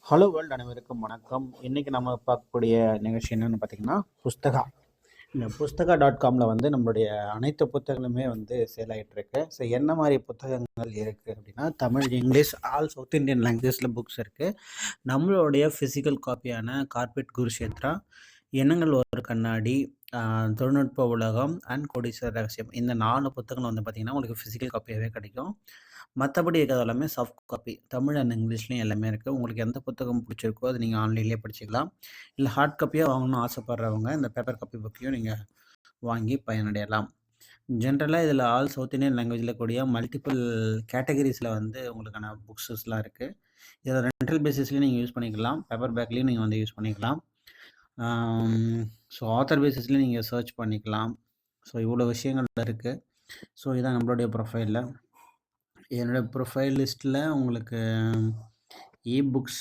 Hello world அனைவருக்கும் வணக்கம். இன்றைக்கி நம்ம பார்க்கக்கூடிய நிகழ்ச்சி என்னென்னு பார்த்தீங்கன்னா புஸ்தகா. இந்த புஸ்தகா.comல வந்து நம்மளுடைய அனைத்து புத்தகங்களுமே வந்து சேல் ஆகிட்டுருக்கு. ஸோ என்ன மாதிரி புத்தகங்கள் இருக்குது அப்படின்னா Tamil, English, all south Indian லாங்குவேஜில் புக்ஸ் இருக்குது. நம்மளுடைய ஃபிசிக்கல் காப்பியான கார்பெட் குருஷேத்ரா, எண்ணங்கள் ஒரு கண்ணாடி, தொழில்நுட்ப உலகம் அண்ட் கோடீஸ்வரர் ரகசியம், இந்த 4 புத்தகங்கள் வந்து பார்த்திங்கன்னா உங்களுக்கு ஃபிசிக்கல் காப்பியாகவே கிடைக்கும். மற்றபடி இருக்கிறது எல்லாமே சாஃப்ட் காப்பி, தமிழ் அண்ட் இங்கிலீஷ்லேயும் எல்லாமே இருக்குது. உங்களுக்கு எந்த புத்தகம் பிடிச்சிருக்கோ அது நீங்கள் ஆன்லைன்லேயே படிச்சிக்கலாம். இல்லை ஹார்ட் காப்பியாக வாங்கணும்னு ஆசைப்பட்றவங்க இந்த பேப்பர் காப்பி புக்கையும் நீங்கள் வாங்கி பயனடையலாம். ஜென்ரலாக இதில் ஆல் சவுத் இந்தியன் லாங்குவேஜில் கூடிய மல்டிபிள் கேட்டகரிஸில் வந்து உங்களுக்கான புக்ஸஸ்லாம் இருக்குது. இதில் ரெண்டல் பேசிஸ்லேயும் நீங்கள் யூஸ் பண்ணிக்கலாம், பேப்பர் பேக்லேயும் நீங்கள் வந்து யூஸ் பண்ணிக்கலாம். ஸோ ஆத்தர் பேசிஸ்லேயும் நீங்கள் சர்ச் பண்ணிக்கலாம். ஸோ இவ்வளோ விஷயங்கள் இருக்குது. ஸோ இதான் நம்மளுடைய ப்ரொஃபைலில். என்னோடய ப்ரொஃபைல் லிஸ்ட்டில் உங்களுக்கு புக்ஸ்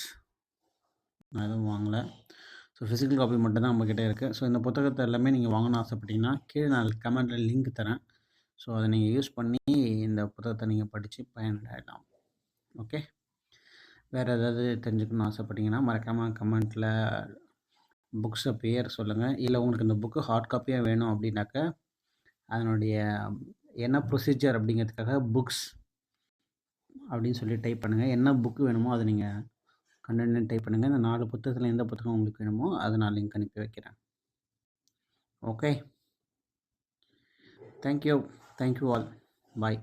நான் எதுவும் வாங்கலை. ஸோ ஃபிசிக்கல் காப்பி மட்டும்தான் நம்மக்கிட்ட இருக்குது. ஸோ இந்த புத்தகத்தை எல்லாமே நீங்கள் வாங்கணும்னு ஆசைப்பட்டீங்கன்னா கீழே நான் கமெண்ட்டில் லிங்க் தரேன். ஸோ அதை நீங்கள் யூஸ் பண்ணி இந்த புத்தகத்தை நீங்கள் படித்து பயனடையலாம். ஓகே, வேறு ஏதாவது தெரிஞ்சுக்கணும்னு ஆசைப்பட்டீங்கன்னா மறக்காமல் கமெண்ட்டில் புக்ஸை பேர் சொல்லுங்கள். இல்லை உங்களுக்கு இந்த புக்கு ஹார்ட் காப்பியாக வேணும் அப்படின்னாக்க அதனுடைய என்ன ப்ரொசீஜர் அப்படிங்கிறதுக்காக புக்ஸ் அப்படின்னு சொல்லி டைப் பண்ணுங்கள். என்ன புக்கு வேணுமோ அதை நீங்கள் கண்டென்ட் டைப் பண்ணுங்கள். இந்த 4 புத்தகத்தில் எந்த புத்தகம் உங்களுக்கு வேணுமோ அதை நான் லிங்க் அனுப்பி வைக்கிறேன். Okay, thank you all. பாய்.